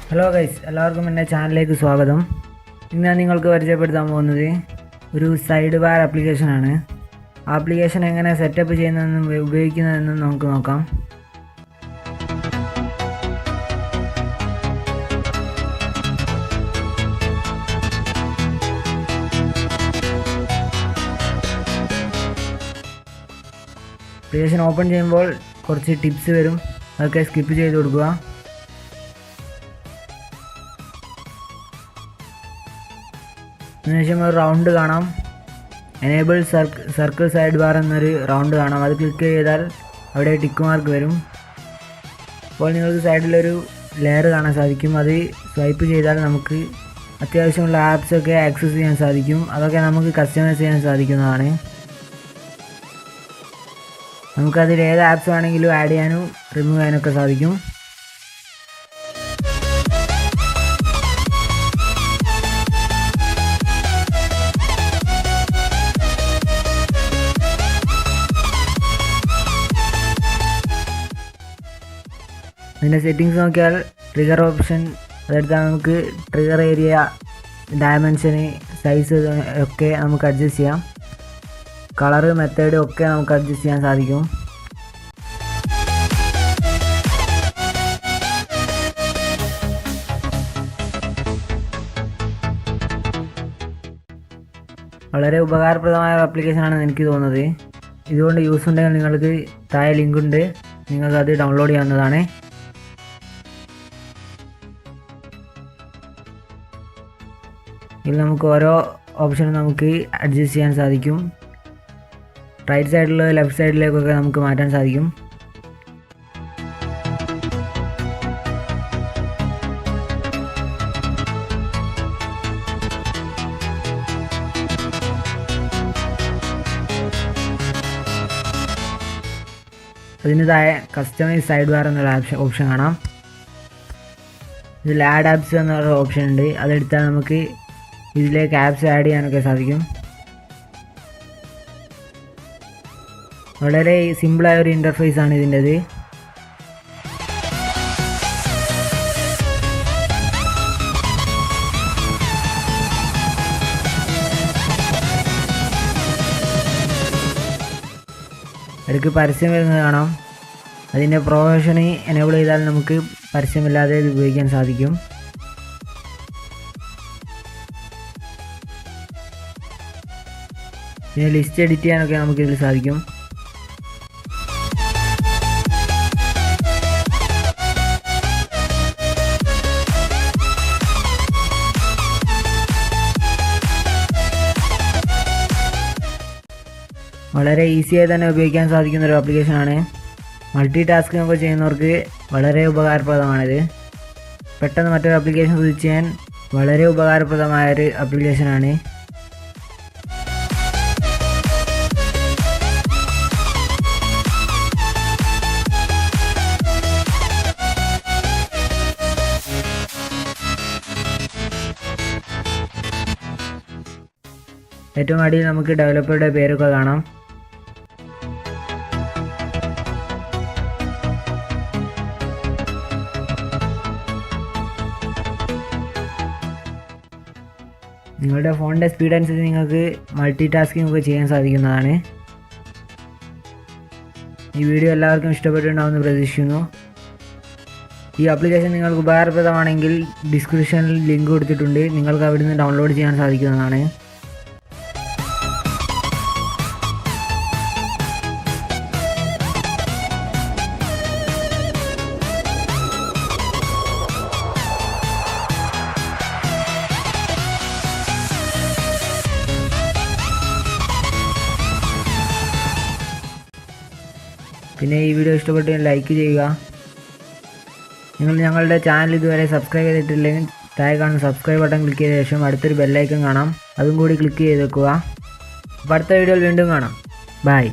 Hello guys, എല്ലാവർക്കും എൻ്റെ ചാനലിലേക്ക് സ്വാഗതം. ഇന്ന് ഞാൻ നിങ്ങൾക്ക് പരിചയപ്പെടുത്താൻ പോകുന്നത് ഒരു സൈഡ് ബാർ ആപ്ലിക്കേഷനാണ്. ആപ്ലിക്കേഷൻ എങ്ങനെ സെറ്റപ്പ് ചെയ്യുന്നതെന്നും ഉപയോഗിക്കുന്നതെന്നും നമുക്ക് നോക്കാം. ആപ്ലിക്കേഷൻ ഓപ്പൺ ചെയ്യുമ്പോൾ കുറച്ച് ടിപ്സ് വരും, അതൊക്കെ സ്കിപ്പ് ചെയ്ത് കൊടുക്കുക. അതിനുശേഷം ഒരു റൗണ്ട് കാണാം, എനേബിൾ സർക്കിൾ സൈഡ് ബാർ എന്നൊരു റൗണ്ട് കാണാം. അത് ക്ലിക്ക് ചെയ്താൽ അവിടെ ടിക്ക് മാർക്ക് വരും. അപ്പോൾ നിങ്ങൾക്ക് സൈഡിലൊരു ലെയർ കാണാൻ സാധിക്കും. അത് സ്വൈപ്പ് ചെയ്താൽ നമുക്ക് അത്യാവശ്യമുള്ള ആപ്സൊക്കെ ആക്സസ് ചെയ്യാൻ സാധിക്കും. അതൊക്കെ നമുക്ക് കസ്റ്റമൈസ് ചെയ്യാൻ സാധിക്കുന്നതാണ്. നമുക്കതിൽ ഏത് ആപ്സ് വേണമെങ്കിലും ആഡ് ചെയ്യാനും റിമൂവ് ചെയ്യാനൊക്കെ സാധിക്കും. അതിൻ്റെ സെറ്റിങ്സ് നോക്കിയാൽ ട്രിഗർ ഓപ്ഷൻ, അതെടുത്താൽ നമുക്ക് ട്രിഗർ ഏരിയ, ഡയമെൻഷന്, സൈസ് ഒക്കെ നമുക്ക് അഡ്ജസ്റ്റ് ചെയ്യാം. കളറ്, മെത്തേഡ് ഒക്കെ നമുക്ക് അഡ്ജസ്റ്റ് ചെയ്യാൻ സാധിക്കും. വളരെ ഉപകാരപ്രദമായ ഒരു ആപ്ലിക്കേഷനാണ് എനിക്ക് തോന്നുന്നത്. ഇതുകൊണ്ട് യൂസ് ഉണ്ടെങ്കിൽ നിങ്ങൾക്ക് താഴെ ലിങ്ക് ഉണ്ട്, നിങ്ങൾക്ക് അത് ഡൗൺലോഡ് ചെയ്യാവുന്നതാണ്. ഇതിൽ നമുക്ക് ഓരോ ഓപ്ഷനും നമുക്ക് അഡ്ജസ്റ്റ് ചെയ്യാൻ സാധിക്കും. റൈറ്റ് സൈഡിലോ ലെഫ്റ്റ് സൈഡിലേക്കൊക്കെ നമുക്ക് മാറ്റാൻ സാധിക്കും. അതിന് താഴെ കസ്റ്റമൈസ് സൈഡ് ബാർ എന്നൊരു ഓപ്ഷൻ കാണാം. ഇതിൽ ആഡ് ആപ്സ് എന്നൊരു ഓപ്ഷൻ ഉണ്ട്. അതെടുത്താൽ നമുക്ക് ഇതിലേക്ക് ആപ്സ് ആഡ് ചെയ്യാനൊക്കെ സാധിക്കും. വളരെ സിമ്പിളായ ഒരു ഇൻ്റർഫേസ് ആണ് ഇതിൻ്റെത്. ഇടയ്ക്ക് പരസ്യം വരുന്നത് കാണാം. അതിൻ്റെ പ്രൊമോഷന് എനേബിൾ ചെയ്താൽ നമുക്ക് പരസ്യമില്ലാതെ ഇത് ഉപയോഗിക്കാൻ സാധിക്കും. പിന്നെ ലിസ്റ്റ് എഡിറ്റ് ചെയ്യാനൊക്കെ നമുക്കിതിൽ സാധിക്കും. വളരെ ഈസിയായി തന്നെ ഉപയോഗിക്കാൻ സാധിക്കുന്ന ഒരു ആപ്ലിക്കേഷനാണ്. മൾട്ടി ടാസ്കിംഗ് ഒക്കെ ചെയ്യുന്നവർക്ക് വളരെ ഉപകാരപ്രദമാണിത്. പെട്ടെന്ന് മറ്റൊരു ആപ്ലിക്കേഷൻ സ്വിച്ച് ചെയ്യാൻ വളരെ ഉപകാരപ്രദമായൊരു ആപ്ലിക്കേഷനാണ്. ഏറ്റവും അടിയിൽ നമുക്ക് ഡെവലപ്പറുടെ പേരൊക്കെ കാണാം. നിങ്ങളുടെ ഫോണിൻ്റെ സ്പീഡ് അനുസരിച്ച് നിങ്ങൾക്ക് മൾട്ടി ടാസ്കിംഗ് ഒക്കെ ചെയ്യാൻ സാധിക്കുന്നതാണ്. ഈ വീഡിയോ എല്ലാവർക്കും ഇഷ്ടപ്പെട്ടിട്ടുണ്ടാവുമെന്ന് പ്രതീക്ഷിക്കുന്നു. ഈ ആപ്ലിക്കേഷൻ നിങ്ങൾക്ക് ഉപകാരപ്രദമാണെങ്കിൽ ഡിസ്ക്രിപ്ഷനിൽ ലിങ്ക് കൊടുത്തിട്ടുണ്ട്, നിങ്ങൾക്ക് അവിടെ നിന്ന് ഡൗൺലോഡ് ചെയ്യാൻ സാധിക്കുന്നതാണ്. പിന്നെ ഈ വീഡിയോ ഇഷ്ടപ്പെട്ടു ലൈക്ക് ചെയ്യുക. നിങ്ങൾ ഞങ്ങളുടെ ചാനൽ ഇതുവരെ സബ്സ്ക്രൈബ് ചെയ്തിട്ടില്ലെങ്കിൽ താഴെ കാണുന്ന സബ്സ്ക്രൈബ് ബട്ടൺ ക്ലിക്ക് ചെയ്ത ശേഷം അടുത്തൊരു ബെല്ലൈക്കൺ കാണാം, അതും കൂടി ക്ലിക്ക് ചെയ്ത് വെക്കുക. അപ്പോൾ അടുത്ത വീഡിയോയിൽ വീണ്ടും കാണാം. ബൈ.